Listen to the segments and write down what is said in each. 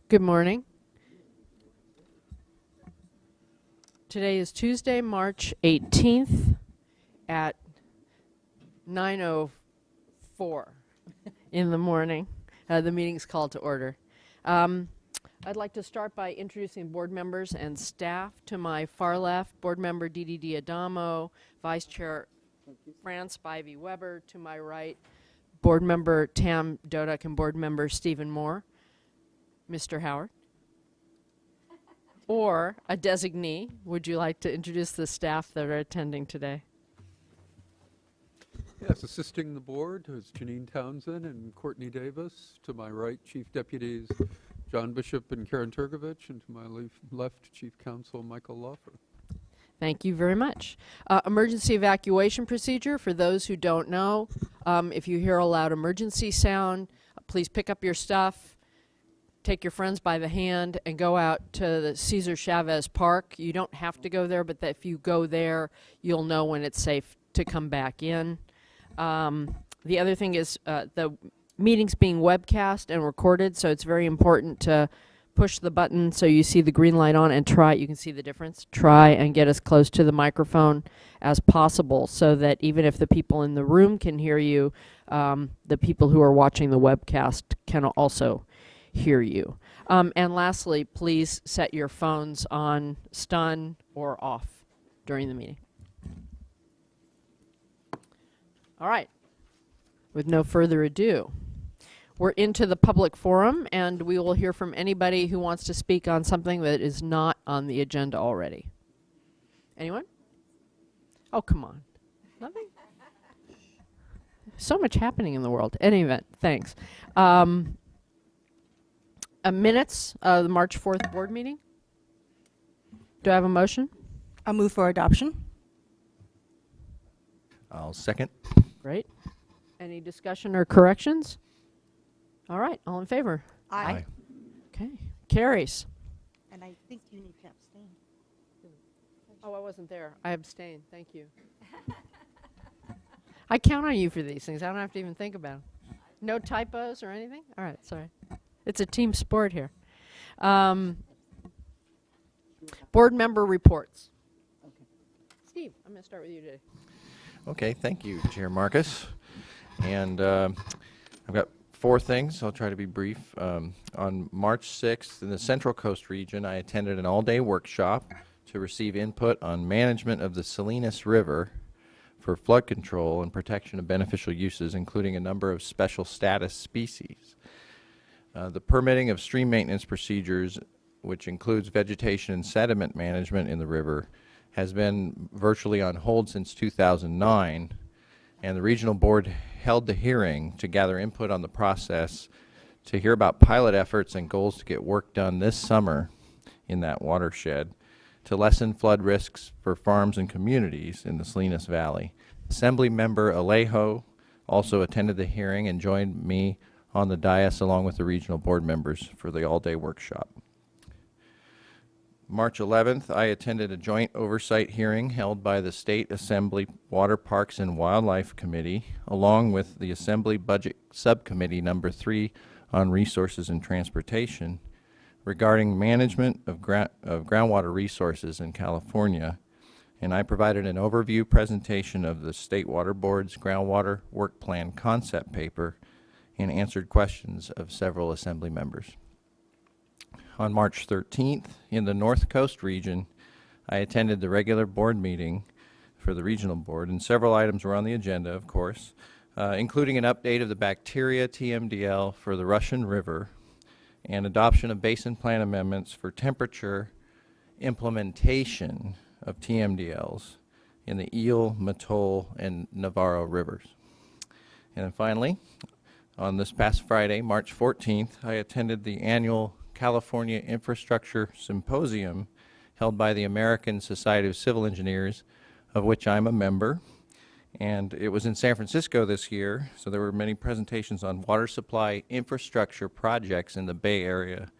Good morning. Today is Tuesday, March 18th at 9:04 in the morning. The meeting's called to order. I'd like to start by introducing board members and staff. To my far left, board member Didi Adamo, Vice Chair Fran Spivey Weber. To my right, board member Tam Dodek and board member Stephen Moore. Mr. Howard. Or a designee. Would you like to introduce the staff that are attending today? Yes, assisting the board is Janine Townsend and Courtney Davis. To my right, Chief Deputies John Bishop and Karen Turgovich, and to my left, Chief Counsel Michael Lawfer. Thank you very much. Emergency evacuation procedure. For those who don't know, if you hear a loud emergency sound, please pick up your stuff, take your friends by the hand, and go out to the Cesar Chavez Park. You don't have to go there, but if you go there, you'll know when it's safe to come back in. The other thing is the meeting's being webcast and recorded, so it's very important to push the button so you see the green light on and you can see the difference. Try and get as close to the microphone as possible so that even if the people in the room can hear you, the people who are watching the webcast can also hear you. And lastly, please set your phones on stun or off during the meeting. All right. With no further ado, we're into the public forum, and we will hear from anybody who wants to speak on something that is not on the agenda already. Anyone? Oh, come on. Nothing? So much happening in the world. Any event, thanks. Minutes of the March 4th board meeting. Do I have a motion? I'll move for adoption. I'll second. Great. Any discussion or corrections? All right, all in favor? Aye. Okay, carries. And I think you need to abstain. Oh, I wasn't there. I abstained. Thank you. I count on you for these things. I don't have to even think about them. No typos or anything? All right, sorry. It's a team sport here. Board member reports. Steve, I'm going to start with you today. Okay, thank you, Chair Marcus. And I've got 4 things. I'll try to be brief. On March 6th, in the Central Coast region, I attended an all-day workshop to receive input on management of the Salinas River for flood control and protection of beneficial uses, including a number of special status species. The permitting of stream maintenance procedures, which includes vegetation and sediment management in the river, has been virtually on hold since 2009, and the regional board held the hearing to gather input on the process to hear about pilot efforts and goals to get work done this summer in that watershed to lessen flood risks for farms and communities in the Salinas Valley. Assembly member Alejo also attended the hearing and joined me on the dais along with the regional board members for the all-day workshop. March 11th, I attended a joint oversight hearing held by the State Assembly Water Parks and Wildlife Committee, along with the Assembly Budget Subcommittee number 3 on Resources and Transportation, regarding management of groundwater resources in California, and I provided an overview presentation of the State Water Board's Groundwater Work Plan concept paper and answered questions of several Assembly members. On March 13th, in the North Coast region, I attended the regular board meeting for the regional board, and several items were on the agenda, of course, including an update of the bacteria TMDL for the Russian River and adoption of basin plan amendments for temperature implementation of TMDLs in the Eel, Mattole, and Navarro rivers. And then finally, on this past Friday, March 14th, I attended the annual California Infrastructure Symposium held by the American Society of Civil Engineers, of which I'm a member. And it was in San Francisco this year, so there were many presentations on water supply infrastructure projects in the Bay Area,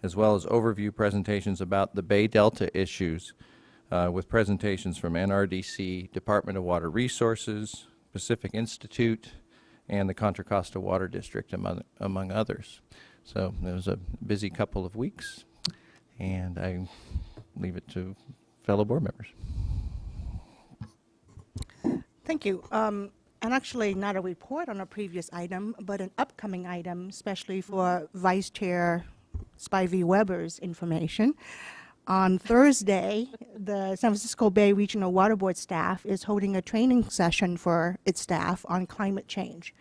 as well as overview presentations about the Bay Delta issues, with presentations from NRDC, Department of Water Resources, Pacific Institute, and the Contra Costa Water District, among others. So it was a busy couple of weeks, and I leave it to fellow board members. Thank you. And actually, not a report on a previous item, but an upcoming item, especially for Vice Chair Spivey Weber's information. On Thursday, the San Francisco Bay Regional Water Board staff is holding a training session for its staff on climate change.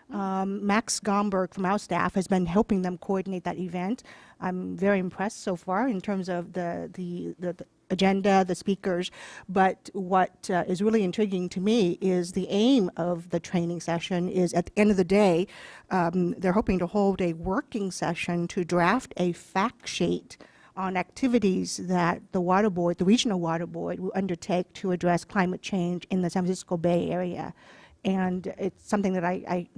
Max Gomberg from our staff has been helping them coordinate that event. I'm very impressed so far in terms of the agenda, the speakers, but what is really intriguing to me is the aim of the training session is at the end of the day, they're hoping to hold a working session to draft a fact sheet on activities that the water board, the regional water board, will undertake to address climate change in the San Francisco Bay Area. And it's something that I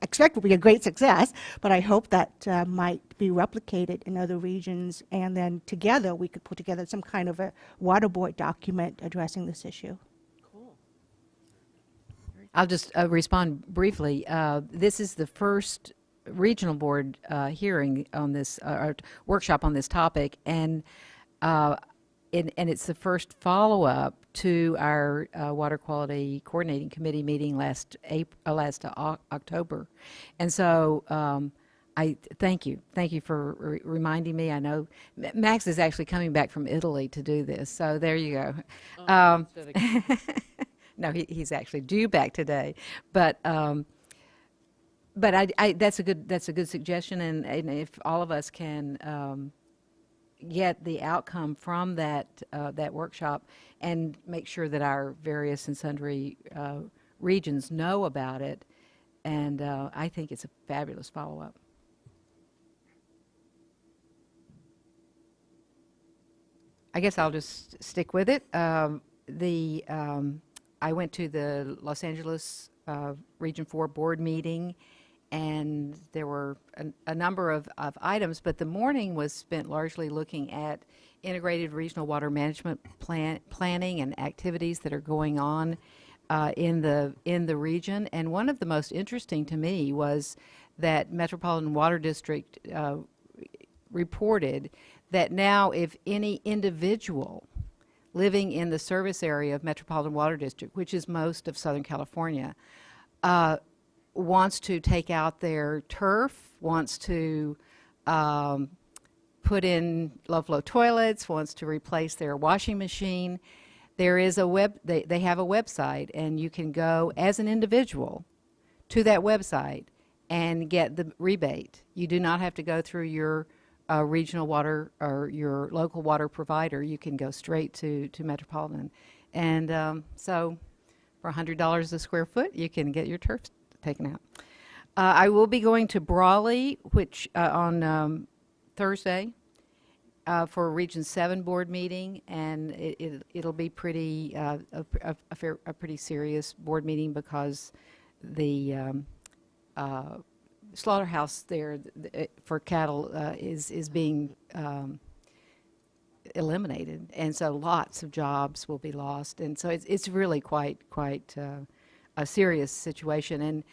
expect will be a great success, but I hope that might be replicated in other regions, and then together we could put together some kind of a water board document addressing this issue. I'll just respond briefly. This is the first regional board hearing on this, or workshop on this topic, and it's the first follow-up to our Water Quality Coordinating Committee meeting last October. And so I thank you for reminding me. I know Max is actually coming back from Italy to do this, so there you go. No, he's actually due back today, but that's a good suggestion, and if all of us can get the outcome from that workshop and make sure that our various and sundry regions know about it, and I think it's a fabulous follow-up. I guess I'll just stick with it. I went to the Los Angeles Region 4 board meeting, and there were a number of items, but the morning was spent largely looking at integrated regional water management planning and activities that are going on in the region. And one of the most interesting to me was that Metropolitan Water District reported that now if any individual living in the service area of Metropolitan Water District, which is most of Southern California, wants to take out their turf, wants to put in low-flow toilets, wants to replace their washing machine, there is they have a website, and you can go as an individual to that website and get the rebate. You do not have to go through your regional water or your local water provider. You can go straight to Metropolitan. And so for $100 a square foot, you can get your turf taken out. I will be going to Brawley, which on Thursday for a Region 7 board meeting, and it'll be pretty a pretty serious board meeting because the slaughterhouse there for cattle is being eliminated, and so lots of jobs will be lost, and so it's really quite a serious situation. And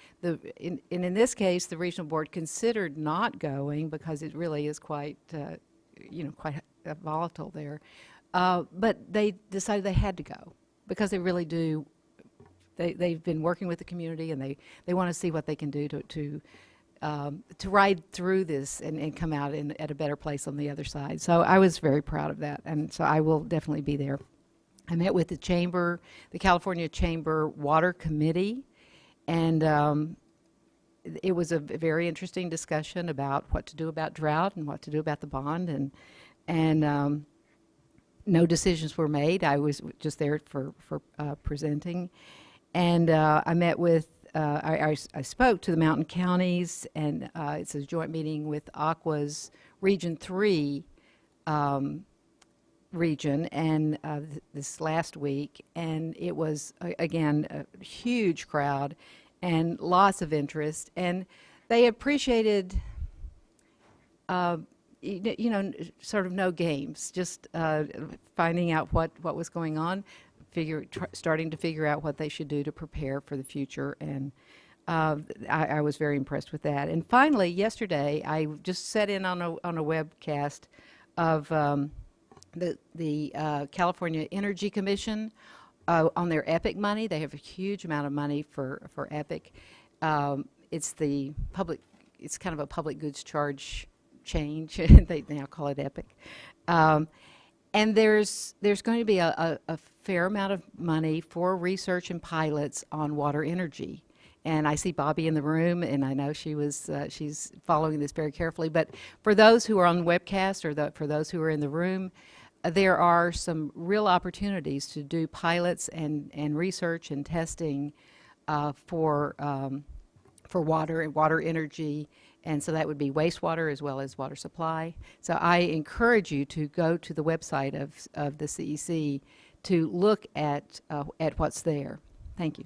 in this case, the regional board considered not going because it really is quite quite volatile there, but they decided they had to go because they really do. They've been working with the community, and they want to see what they can do to ride through this and come out at a better place on the other side. So I was very proud of that, and so I will definitely be there. I met with the California Chamber Water Committee, and it was a very interesting discussion about what to do about drought and what to do about the bond, and no decisions were made. I was just there for presenting, and I met with I spoke to the mountain counties, and it's a joint meeting with Aqua's Region 3 region, and this last week, and it was again a huge crowd and lots of interest, and they appreciated sort of no games, just finding out what was going on, starting to figure out what they should do to prepare for the future. And I was very impressed with that. And finally, yesterday, I just sat in on a webcast of the California Energy Commission on their EPIC money. They have a huge amount of money for EPIC. It's the public. It's kind of a public goods charge change. They now call it EPIC. And there's going to be a fair amount of money for research and pilots on water energy. And I see Bobby in the room, and I know she's following this very carefully. But for those who are on webcast or for those who are in the room, there are some real opportunities to do pilots and research and testing for water and water energy. And so that would be wastewater as well as water supply. So I encourage you to go to the website of the CEC to look at what's there. Thank you.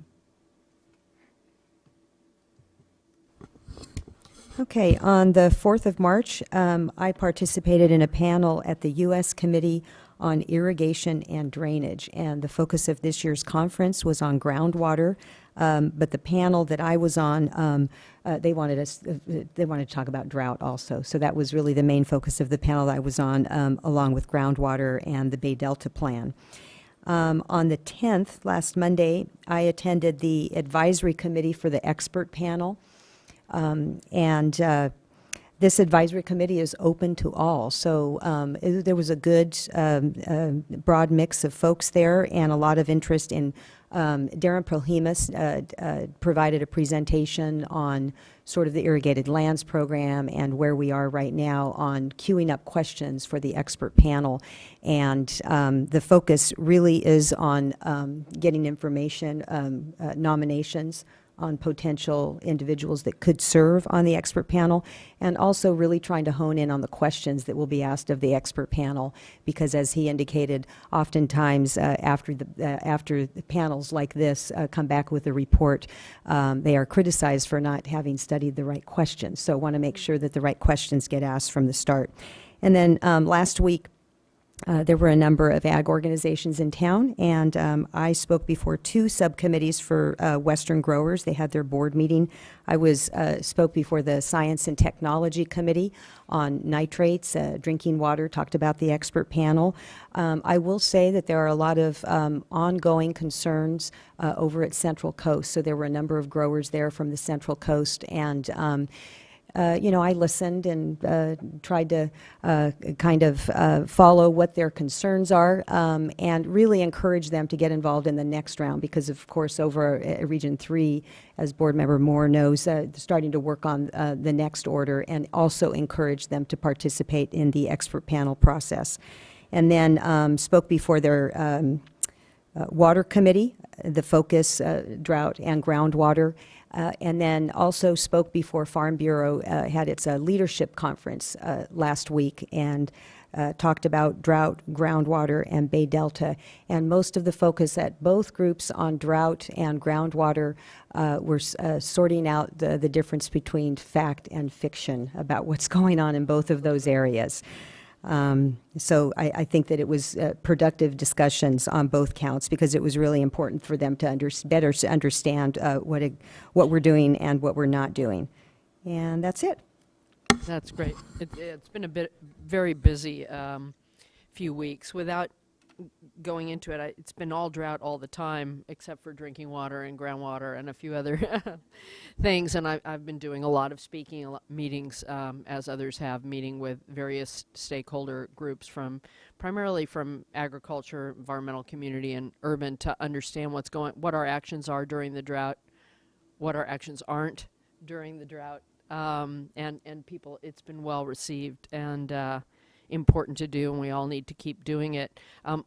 Okay, on the 4th of March, I participated in a panel at the U.S. Committee on Irrigation and Drainage, and the focus of this year's conference was on groundwater, but the panel that I was on, they wanted to talk about drought also, so that was really the main focus of the panel that I was on, along with groundwater and the Bay Delta Plan. On the 10th, last Monday, I attended the advisory committee for the expert panel. This advisory committee is open to all. So there was a good broad mix of folks there and a lot of interest in Darren Prohemus provided a presentation on sort of the irrigated lands program and where we are right now on queuing up questions for the expert panel. And the focus really is on getting information, nominations on potential individuals that could serve on the expert panel, and also really trying to hone in on the questions that will be asked of the expert panel, because as he indicated, oftentimes after the panels like this come back with a report, they are criticized for not having studied the right questions. So want to make sure that the right questions get asked from the start. And then last week, there were a number of ag organizations in town, and I spoke before two subcommittees for Western growers. They had their board meeting. I spoke before the Science and Technology Committee on nitrates, drinking water, talked about the expert panel. I will say that there are a lot of ongoing concerns over at Central Coast. So there were a number of growers there from the Central Coast, and I listened and tried to kind of follow what their concerns are and really encourage them to get involved in the next round, because of course over at Region 3, as Board Member Moore knows, starting to work on the next order, and also encourage them to participate in the expert panel process. And then spoke before their water committee, the focus drought and groundwater. And then also spoke before Farm Bureau had its leadership conference last week, and talked about drought, groundwater, and Bay Delta. And most of the focus at both groups on drought and groundwater were sorting out the difference between fact and fiction about what's going on in both of those areas. So I think that it was productive discussions on both counts, because it was really important for them to better understand what we're doing and what we're not doing. And that's it. That's great. It's been very busy few weeks. Without going into it, it's been all drought all the time, except for drinking water and groundwater and a few other things. And I've been doing a lot of speaking meetings, as others have, meeting with various stakeholder groups primarily from agriculture, environmental community, and urban, to understand what our actions are during the drought, what our actions aren't during the drought, and people. It's been well received and important to do, and we all need to keep doing it.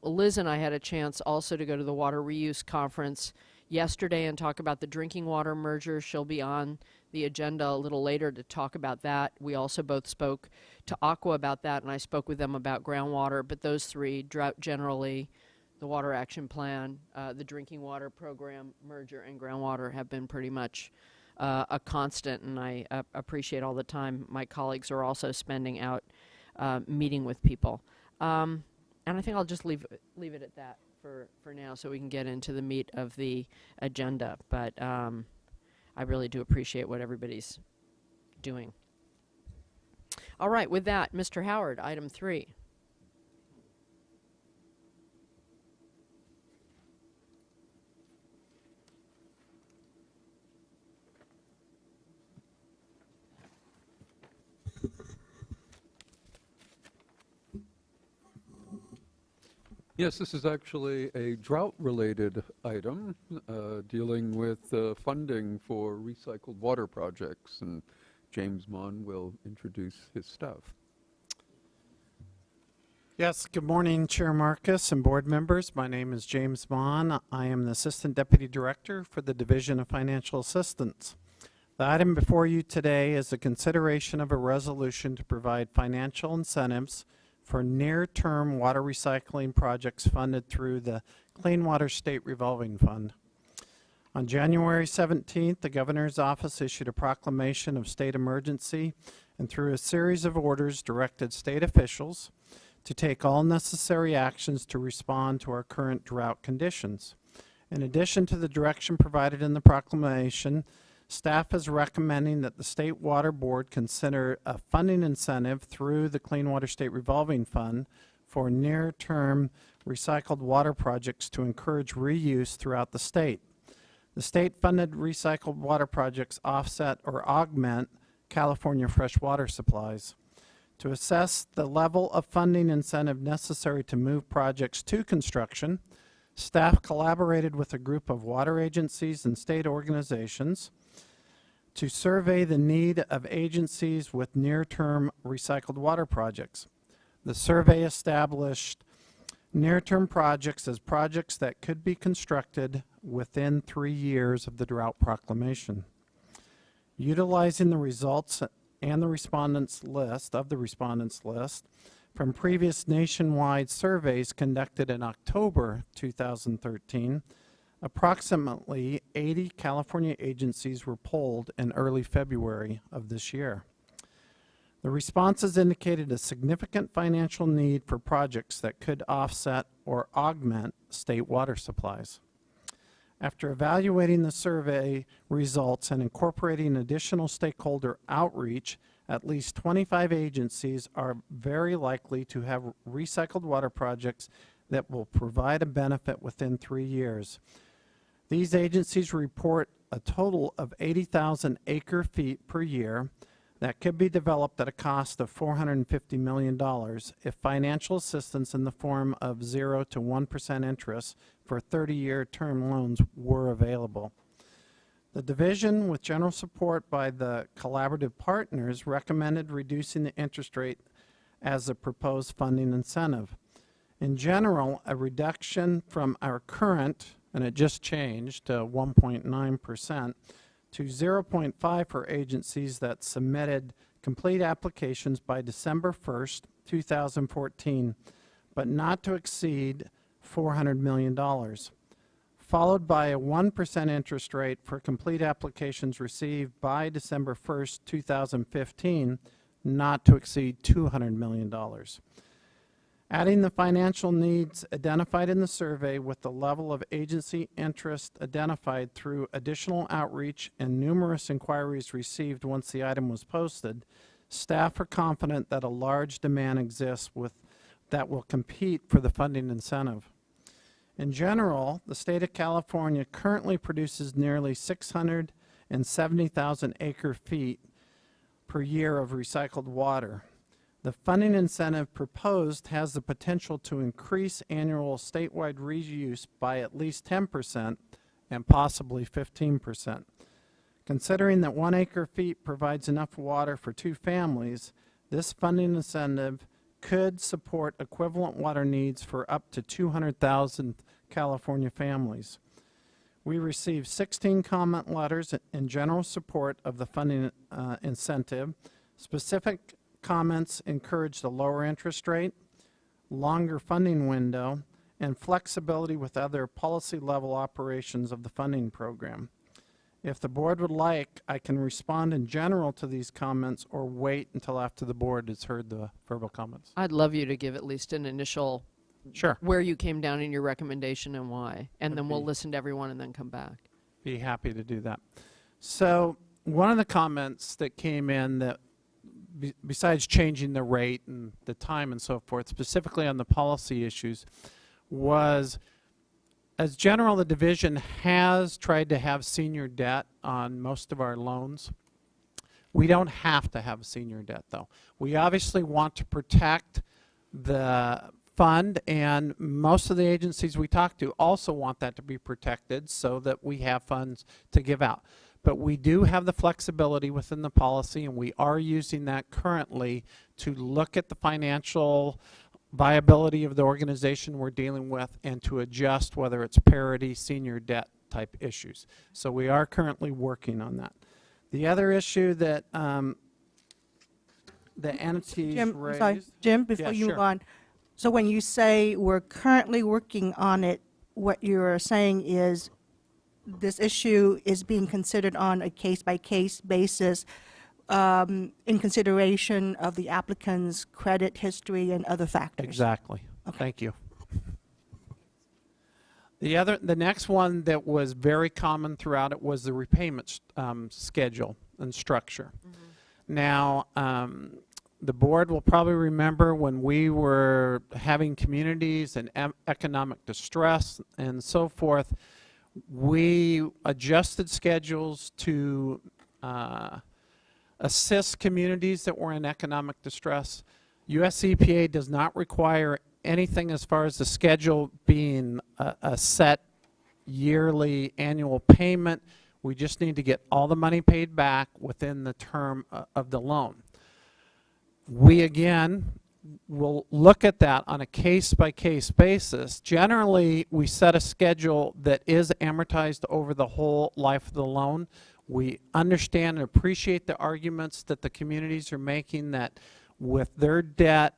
Liz and I had a chance also to go to the Water Reuse Conference yesterday and talk about the drinking water merger. She'll be on the agenda a little later to talk about that. We also both spoke to Aqua about that, and I spoke with them about groundwater. But those three, drought generally, the Water Action Plan, the Drinking Water Program merger, and groundwater, have been pretty much a constant, and I appreciate all the time my colleagues are also spending out meeting with people. And I think I'll just leave it at that for now, so we can get into the meat of the agenda. But I really do appreciate what everybody's doing. All right, with that, Mr. Howard, item 3. Yes, this is actually a drought-related item dealing with funding for recycled water projects, and James Mon will introduce his staff. Yes, good morning, Chair Marcus and board members. My name is James Mon. I am the Assistant Deputy Director for the Division of Financial Assistance. The item before you today is a consideration of a resolution to provide financial incentives for near-term water recycling projects funded through the Clean Water State Revolving Fund. On January 17th, the Governor's Office issued a proclamation of state emergency and through a series of orders directed state officials to take all necessary actions to respond to our current drought conditions. In addition to the direction provided in the proclamation, staff is recommending that the State Water Board consider a funding incentive through the Clean Water State Revolving Fund for near-term recycled water projects to encourage reuse throughout the state. The state-funded recycled water projects offset or augment California fresh water supplies. To assess the level of funding incentive necessary to move projects to construction, staff collaborated with a group of water agencies and state organizations to survey the need of agencies with near-term recycled water projects. The survey established near-term projects as projects that could be constructed within 3 years of the drought proclamation. Utilizing the results and the respondents list from previous nationwide surveys conducted in October 2013, approximately 80 California agencies were polled in early February of this year. The responses indicated a significant financial need for projects that could offset or augment state water supplies. After evaluating the survey results and incorporating additional stakeholder outreach, at least 25 agencies are very likely to have recycled water projects that will provide a benefit within 3 years. These agencies report a total of 80,000 acre-feet per year that could be developed at a cost of $450 million if financial assistance in the form of 0 to 1% interest for 30-year term loans were available. The division, with general support by the collaborative partners, recommended reducing the interest rate as a proposed funding incentive. In general, a reduction from our current, and it just changed to 1.9%, to 0.5 for agencies that submitted complete applications by December 1st, 2014, but not to exceed $400 million, followed by a 1% interest rate for complete applications received by December 1st, 2015, not to exceed $200 million. Adding the financial needs identified in the survey with the level of agency interest identified through additional outreach and numerous inquiries received once the item was posted, staff are confident that a large demand exists that will compete for the funding incentive. In general, the state of California currently produces nearly 670,000 acre-feet per year of recycled water. The funding incentive proposed has the potential to increase annual statewide reuse by at least 10% and possibly 15%. Considering that 1 acre-feet provides enough water for 2 families, this funding incentive could support equivalent water needs for up to 200,000 California families. We received 16 comment letters in general support of the funding incentive. Specific comments encouraged a lower interest rate, longer funding window, and flexibility with other policy-level operations of the funding program. If the board would like, I can respond in general to these comments or wait until after the board has heard the verbal comments. I'd love you to give at least an initial Sure. where you came down in your recommendation and why, and Would then we'll be- listen to everyone and then come back. Be happy to do that. So one of the comments that came in that besides changing the rate and the time and so forth, specifically on the policy issues, was as general, the division has tried to have senior debt on most of our loans. We don't have to have senior debt, though. We obviously want to protect the fund, and most of the agencies we talk to also want that to be protected so that we have funds to give out. But we do have the flexibility within the policy, and we are using that currently to look at the financial viability of the organization we're dealing with and to adjust whether it's parity, senior debt type issues. So we are currently working on that. The other issue that the entities Jim, I'm raised. sorry, Jim, before Yeah, you move sure. on. So when you say we're currently working on it, what you're saying is this issue is being considered on a case-by-case basis in consideration of the applicant's credit history and other factors. Exactly. Thank you. The next one that was very common throughout it was the repayment schedule and structure. Now, the board will probably remember when we were having communities and economic distress and so forth, we adjusted schedules to assist communities that were in economic distress. US EPA does not require anything as far as the schedule being a set yearly annual payment. We just need to get all the money paid back within the term of the loan. We again will look at that on a case-by-case basis. Generally, we set a schedule that is amortized over the whole life of the loan. We understand and appreciate the arguments that the communities are making that with their debt,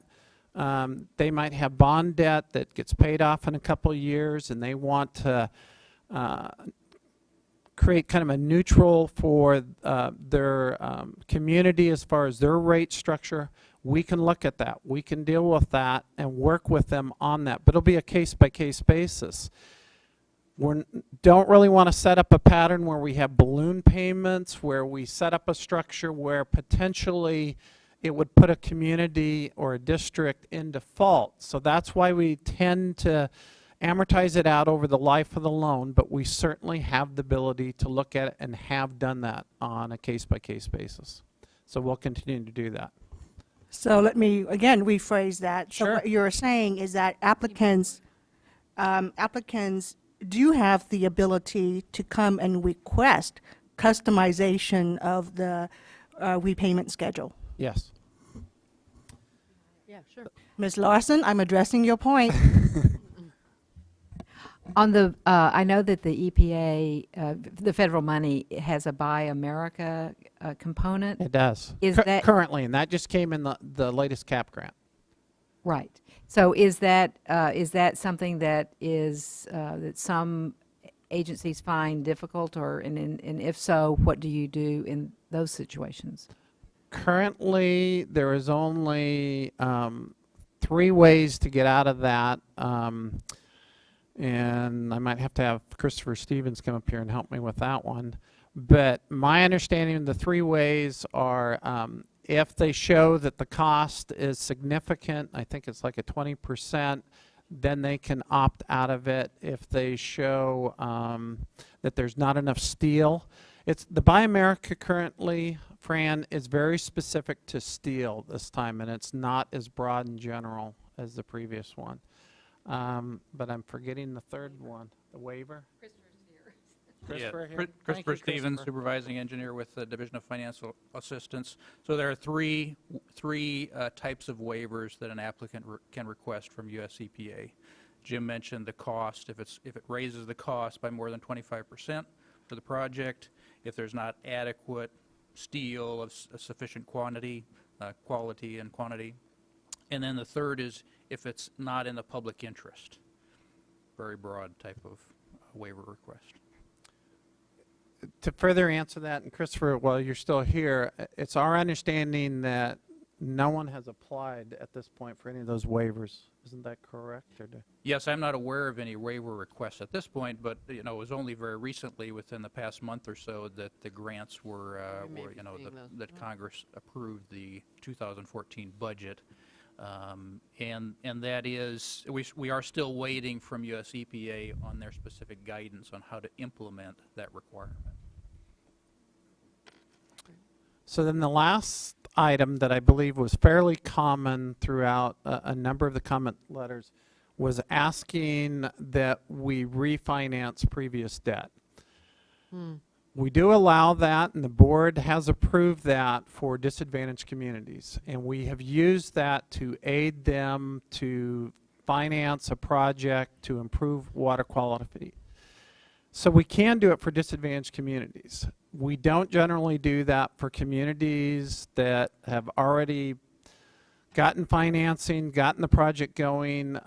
they might have bond debt that gets paid off in a couple of years, and they want to create kind of a neutral for their community as far as their rate structure. We can look at that. We can deal with that and work with them on that, but it'll be a case-by-case basis. We don't really want to set up a pattern where we have balloon payments, where we set up a structure where potentially it would put a community or a district in default. So that's why we tend to amortize it out over the life of the loan, but we certainly have the ability to look at it and have done that on a case-by-case basis. So we'll continue to do that. So let me, again, rephrase that. So Sure. what you're saying is that applicants do have the ability to come and request customization of the repayment schedule. Yes. Yeah, sure. Ms. Larson, I'm addressing your point. On the, I know that the EPA, the federal money has a Buy America component. It does. Is that- currently, and that just came in the latest CAP grant. Right. So is that something that is, that some agencies find difficult, or, and if so, what do you do in those situations? Currently, there is only 3 ways to get out of that. And I might have to have Christopher Stevens come up here and help me with that one. But my understanding of the 3 ways are if they show that the cost is significant, I think it's like a 20%, then they can opt out of it. If they show that there's not enough steel. It's the Buy America currently, Fran, is very specific to steel this time, and it's not as broad and general as the previous one. But I'm forgetting the third one, the waiver. Christopher here. Thank Christopher you, Stevens, Christopher. Supervising Engineer with the Division of Financial Assistance. So there are three types of waivers that an applicant can request from US EPA. Jim mentioned the cost. If it raises the cost by more than 25% for the project, if there's not adequate steel of a sufficient quantity, quality and quantity. And then the third is if it's not in the public interest. Very broad type of waiver request. To further answer that, and Christopher, while you're still here, it's our understanding that no one has applied at this point for any of those waivers. Isn't that correct? Or Yes, I'm not aware of any waiver requests at this point, but, it was only very recently, within the past month or so, that the grants were, We may be seeing those. that Congress approved the 2014 budget. And that is, we are still waiting from US EPA on their specific guidance on how to implement that requirement. So then the last item that I believe was fairly common throughout a number of the comment letters was asking that we refinance previous debt. We do allow that, and the board has approved that for disadvantaged communities. And we have used that to aid them to finance a project to improve water quality. So we can do it for disadvantaged communities. We don't generally do that for communities that have already gotten financing, gotten the project going.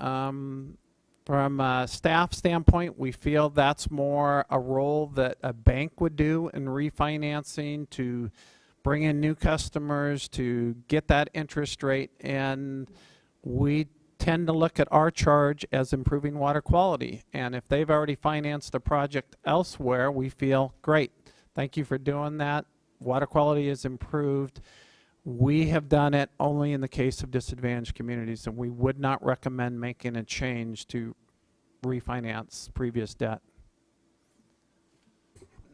From a staff standpoint, we feel that's more a role that a bank would do in refinancing to bring in new customers, to get that interest rate, and we tend to look at our charge as improving water quality. And if they've already financed a project elsewhere, we feel, great, thank you for doing that. Water quality is improved. We have done it only in the case of disadvantaged communities, and we would not recommend making a change to refinance previous debt.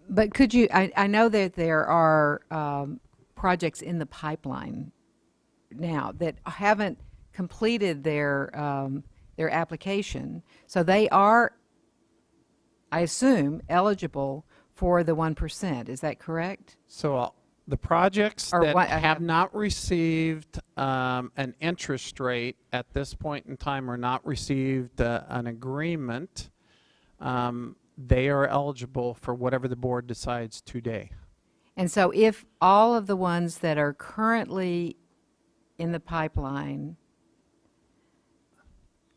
But could you, I know that there are projects in the pipeline now that haven't completed their application, so they are, I assume, eligible for the 1%. Is that correct? So the projects Or that what- have not received an interest rate at this point in time or not received an agreement, they are eligible for whatever the board decides today. And so if all of the ones that are currently in the pipeline,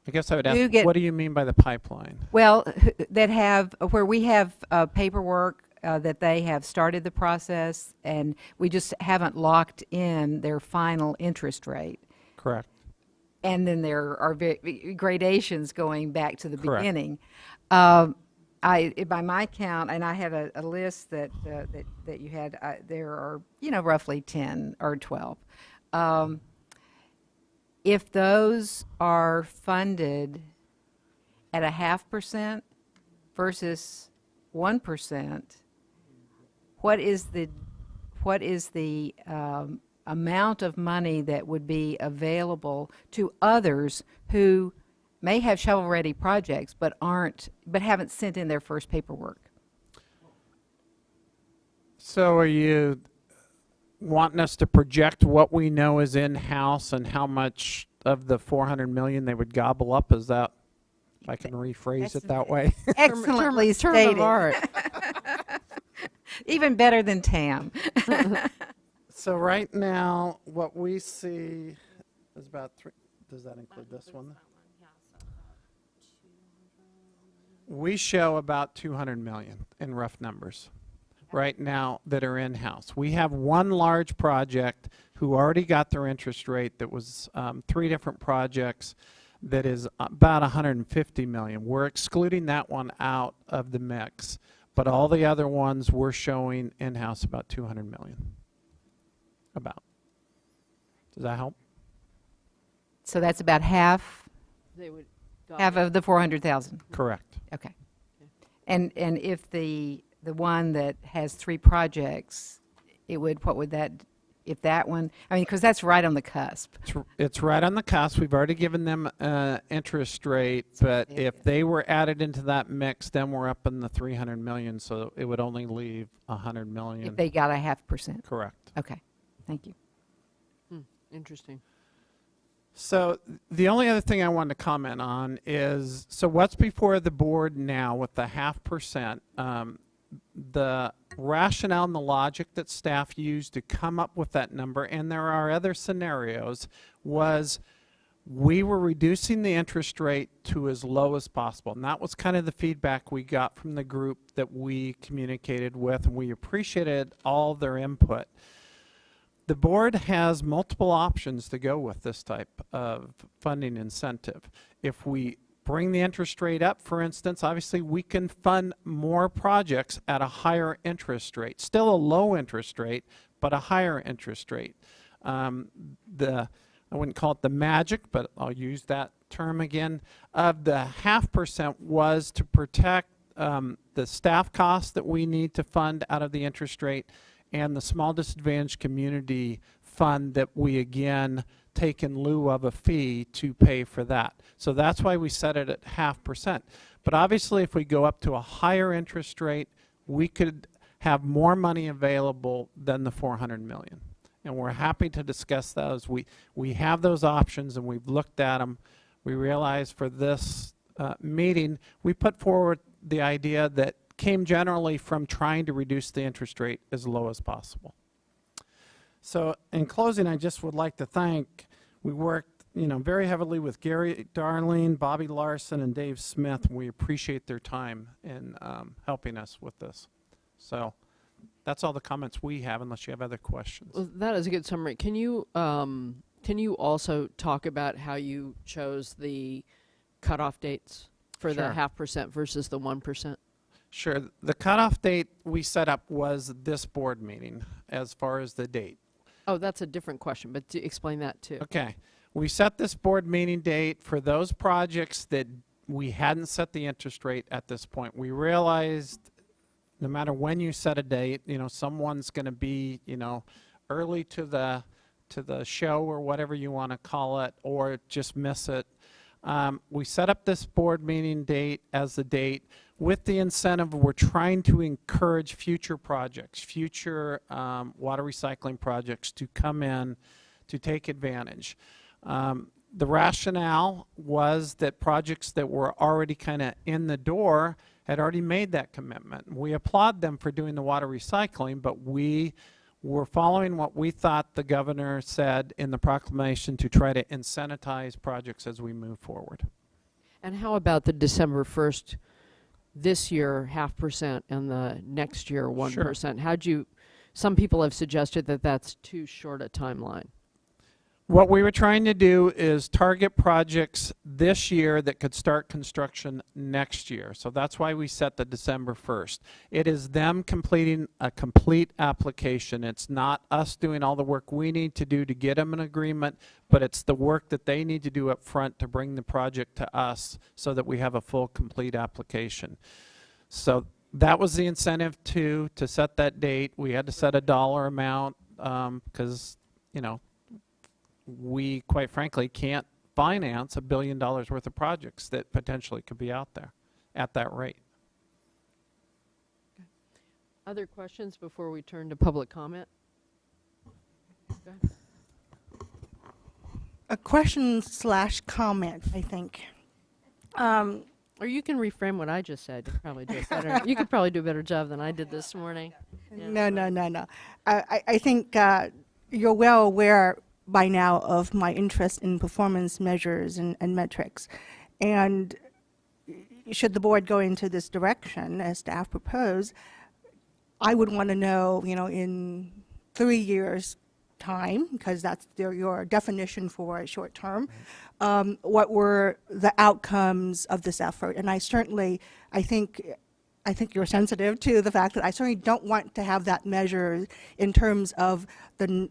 I guess I would Do ask, get- what do you mean by the pipeline? well, that have, where we have paperwork that they have started the process and we just haven't locked in their final interest rate. Correct. And then there are gradations going back to the Correct. beginning. By my count, and I had a list that you had, there are, roughly 10 or 12. If those are funded at 0.5% versus 1%, what is the amount of money that would be available to others who may have shovel-ready projects but haven't sent in their first paperwork? So are you wanting us to project what we know is in-house and how much of the 400 million they would gobble up? Is that, if I can rephrase it that way? Excellently term stated. of art. Even better than TAM. So right now, what we see is about does that include this one? We show about 200 million in rough numbers right now that are in-house. We have one large project who already got their interest rate that was 3 different projects that is about 150 million. We're excluding that one out of the mix, but all the other ones we're showing in-house about 200 million. About. Does that help? So that's about half They would of the 400,000. Correct. Okay. And if the one that has 3 projects, what would that, if that one, I mean, because that's right on the cusp. It's right on the cusp. We've already given them interest rate, but if they were added into that mix, then we're up in the 300 million, so it would only leave 100 million. If they got a 0.5%. Correct. Okay. Thank you. Interesting. So the only other thing I wanted to comment on is, so what's before the board now with the 0.5%, the rationale and the logic that staff used to come up with that number, and there are other scenarios, was we were reducing the interest rate to as low as possible. And that was kind of the feedback we got from the group that we communicated with, and we appreciated all their input. The board has multiple options to go with this type of funding incentive. If we bring the interest rate up, for instance, obviously we can fund more projects at a higher interest rate. Still a low interest rate, but a higher interest rate. I wouldn't call it the magic, but I'll use that term again, of the 0.5% was to protect the staff costs that we need to fund out of the interest rate, and the small disadvantaged community fund that we again take in lieu of a fee to pay for that. So that's why we set it at 0.5%. But obviously if we go up to a higher interest rate, we could have more money available than the 400 million. And we're happy to discuss those. We have those options and we've looked at them. We realize for this meeting, we put forward the idea that came generally from trying to reduce the interest rate as low as possible. So in closing, I just would like to thank, we worked very heavily with Gary Darling, Bobby Larson, and Dave Smith. We appreciate their time in helping us with this. So that's all the comments we have, unless you have other questions. Well, that is a good summary. Can you also talk about how you chose the cutoff dates for the Sure. 0.5% versus the 1%? Sure. The cutoff date we set up was this board meeting as far as the date. Oh, that's a different question, but explain that too. Okay. We set this board meeting date for those projects that we hadn't set the interest rate at this point. We realized no matter when you set a date, someone's going to be, early to the show or whatever you want to call it, or just miss it. We set up this board meeting date as the date with the incentive. We're trying to encourage future projects, future water recycling projects to come in to take advantage. The rationale was that projects that were already kind of in the door had already made that commitment. We applaud them for doing the water recycling, but we were following what we thought the governor said in the proclamation to try to incentivize projects as we move forward. And how about the December 1st, this year 0.5% and the next year 1%? Sure. Some people have suggested that that's too short a timeline. What we were trying to do is target projects this year that could start construction next year. So that's why we set the December 1st. It is them completing a complete application. It's not us doing all the work we need to do to get them an agreement, but it's the work that they need to do up front to bring the project to us so that we have a full, complete application. So that was the incentive to set that date. We had to set a dollar amount because, we, quite frankly, can't finance $1 billion worth of projects that potentially could be out there at that rate. Other questions before we turn to public comment? Go ahead. A question/comment, I think. Or you can reframe what I just said. You could probably do it better. You could probably do a better job than I did this morning. Yeah. No. I think you're well aware by now of my interest in performance measures and metrics. And should the board go into this direction, as staff propose, I would want to know, in 3 years' time, because that's your definition for a short term, what were the outcomes of this effort? And I think you're sensitive to the fact that I certainly don't want to have that measure in terms of the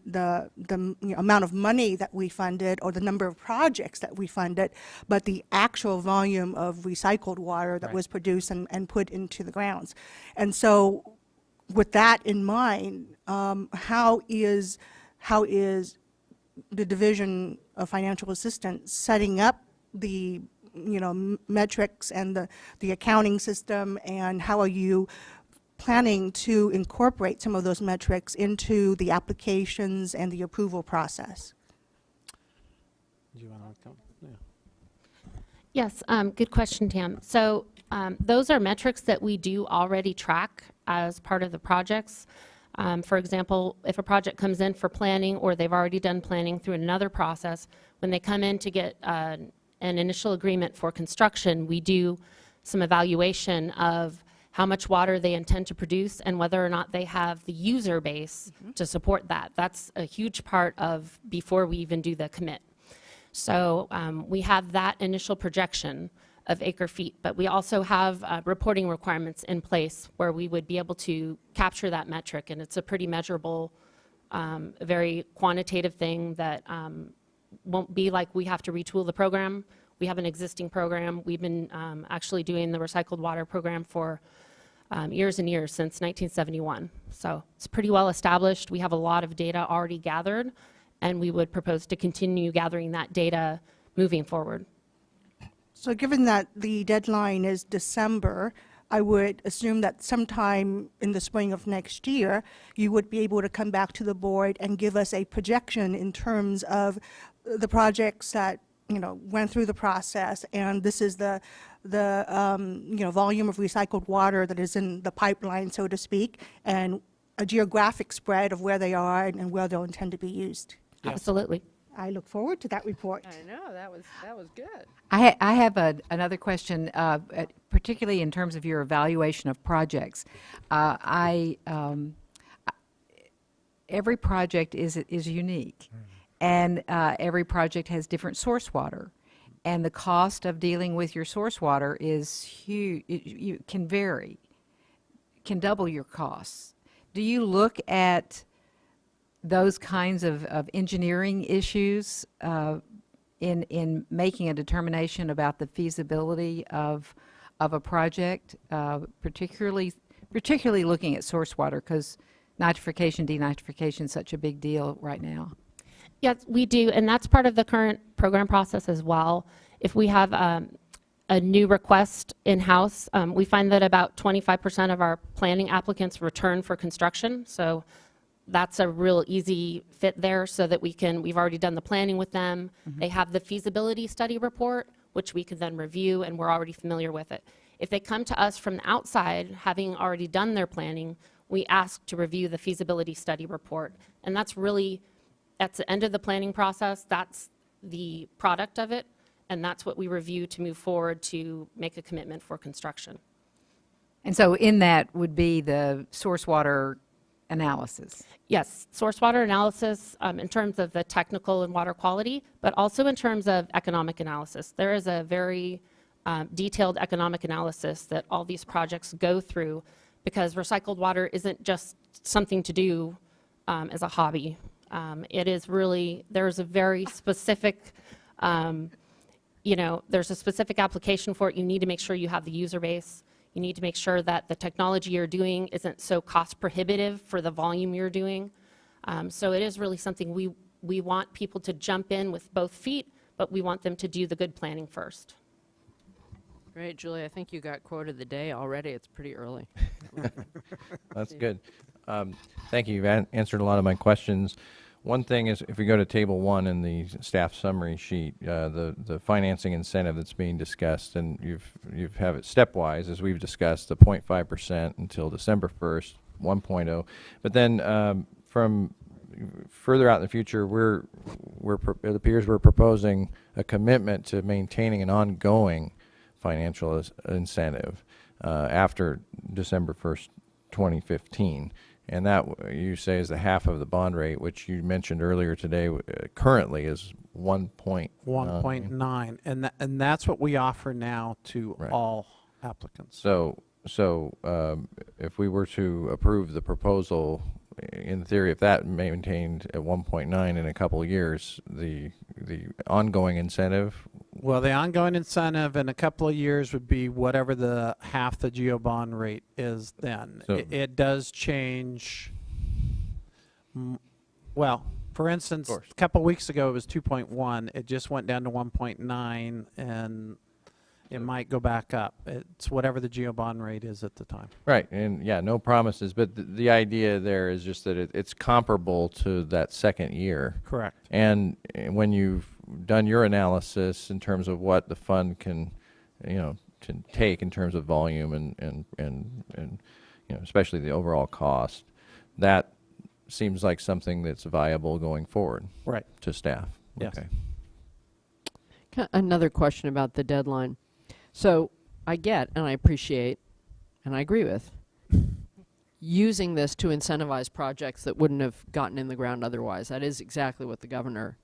amount of money that we funded or the number of projects that we funded, but the actual volume of recycled water that was produced and put into the grounds. And so with that in mind, how is the Division of Financial Assistance setting up the metrics and the accounting system, and how are you planning to incorporate some of those metrics into the applications and the approval process? Do you want to come? Yeah. Yes, good question, Tam. So those are metrics that we do already track as part of the projects. For example, if a project comes in for planning or they've already done planning through another process, when they come in to get an initial agreement for construction, we do some evaluation of how much water they intend to produce, and whether or not they have the user base to support that. That's a huge part of before we even do the commit. So we have that initial projection of acre feet, but we also have reporting requirements in place where we would be able to capture that metric, and it's a pretty measurable, very quantitative thing that won't be like we have to retool the program. We have an existing program. We've been actually doing the recycled water program for years and years, since 1971. So it's pretty well established. We have a lot of data already gathered, and we would propose to continue gathering that data moving forward. So given that the deadline is December, I would assume that sometime in the spring of next year, you would be able to come back to the board and give us a projection in terms of the projects that, you know, went through the process, and this is the you know, volume of recycled water that is in the pipeline, so to speak, and a geographic spread of where they are and where they'll intend to be used. Absolutely. I look forward to that report. I know, that was good. I have another question, particularly in terms of your evaluation of projects. Every project is unique, and every project has different source water, and the cost of dealing with your source water is huge. You can vary, can double your costs. Do you look at those kinds of engineering issues in making a determination about the feasibility of a project, particularly looking at source water, because nitrification, denitrification is such a big deal right now? Yes, we do, and that's part of the current program process as well. If we have a new request in-house, we find that about 25% of our planning applicants return for construction, so that's a real easy fit there, so that we've already done the planning with them. They have the feasibility study report, which we could then review, and we're already familiar with it. If they come to us from the outside, having already done their planning, we ask to review the feasibility study report. And that's really, at the end of the planning process, that's the product of it, and that's what we review to move forward to make a commitment for construction. And so in that would be the source water analysis. Yes, source water analysis in terms of the technical and water quality, but also in terms of economic analysis. There is a very detailed economic analysis that all these projects go through, because recycled water isn't just something to do as a hobby. It is really, there's a very specific, there's a specific application for it. You need to make sure you have the user base. You need to make sure that the technology you're doing isn't so cost prohibitive for the volume you're doing. So it is really something we want people to jump in with both feet, but we want them to do the good planning first. Great, Julie, I think you got quote of the day already. It's pretty early. That's good. Thank you. You've answered a lot of my questions. One thing is, if we go to table 1 in the staff summary sheet, the financing incentive that's being discussed, and you've have it stepwise, as we've discussed, the 0.5% until December 1st, 1.0. But then from further out in the future, it appears we're proposing a commitment to maintaining an ongoing financial incentive after December 1st, 2015. And that, you say, is the half of the bond rate, which you mentioned earlier today, currently is 1.9. 1.9, and that's what we offer now to all applicants. So if we were to approve the proposal, in theory, if that maintained at 1.9 in a couple of years, the ongoing incentive. Well, the ongoing incentive in a couple of years would be whatever the half the GEO-bond rate is then. So- It does change. Well, for instance, Of course. a couple of weeks ago it was 2.1. It just went down to 1.9, and it might go back up. It's whatever the GEO-bond rate is at the time. Right, and yeah, no promises, but the idea there is just that it's comparable to that second year. Correct. And when you've done your analysis in terms of what the fund can take in terms of volume and especially the overall cost, that seems like something that's viable going forward. Right. To staff. Yes. Another question about the deadline. So I get and I appreciate and I agree with, using this to incentivize projects that wouldn't have gotten in the ground otherwise. That is exactly what the governor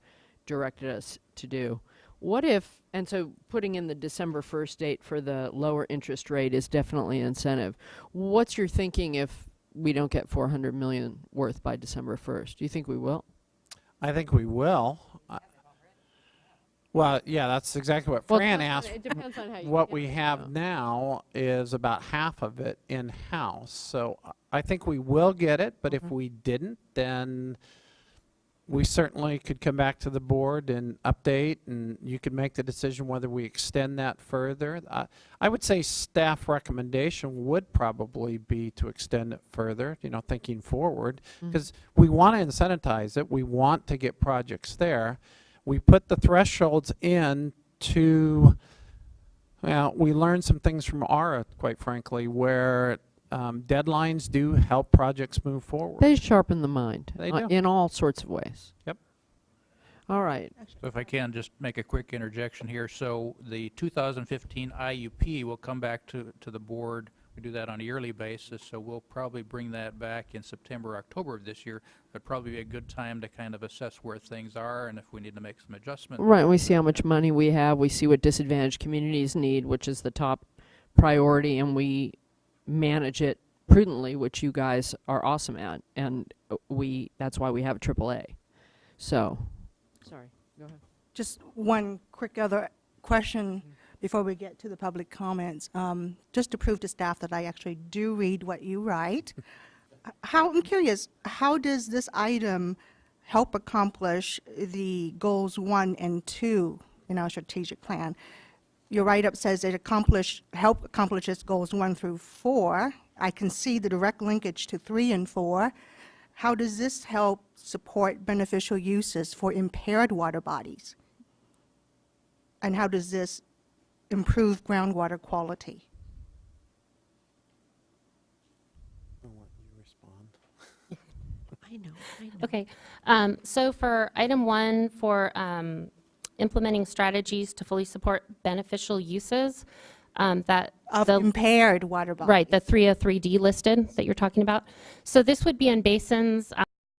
directed us to do. What if, and so putting in the December 1st date for the lower interest rate is definitely an incentive. What's your thinking if we don't get 400 million worth by December 1st? Do you think we will? I think we will. Well, yeah, that's exactly what Well, Fran it asked. depends on how you What get we it, have yeah. now is about half of it in-house. So I think we will get it, but if we didn't, then we certainly could come back to the board and update, and you could make the decision whether we extend that further. I would say staff recommendation would probably be to extend it further, you know, thinking forward, because we want to incentivize it. We want to get projects there. We put the thresholds in to, well, we learned some things from ARA, quite frankly, where deadlines do help projects move forward. They sharpen the mind They do. in all sorts of ways. Yep. All right. So if I can just make a quick interjection here. So the 2015 IUP will come back to the board. We do that on a yearly basis, so we'll probably bring that back in September, October of this year. That'd probably be a good time to kind of assess where things are and if we need to make some adjustments. Right, we see how much money we have, we see what disadvantaged communities need, which is the top priority, and we manage it prudently, which you guys are awesome at, and that's why we have AAA. So, sorry, go ahead. Just one quick other question before we get to the public comments. Just to prove to staff that I actually do read what you write. I'm curious, how does this item help accomplish the goals 1 and 2 in our strategic plan? Your write-up says it help accomplishes goals 1 through 4. I can see the direct linkage to 3 and 4. How does this help support beneficial uses for impaired water bodies? And how does this improve groundwater quality? I know. Okay, so for item 1, for implementing strategies to fully support beneficial uses, that Of the impaired water bodies. right, the 303D listed that you're talking about. So this would be in basins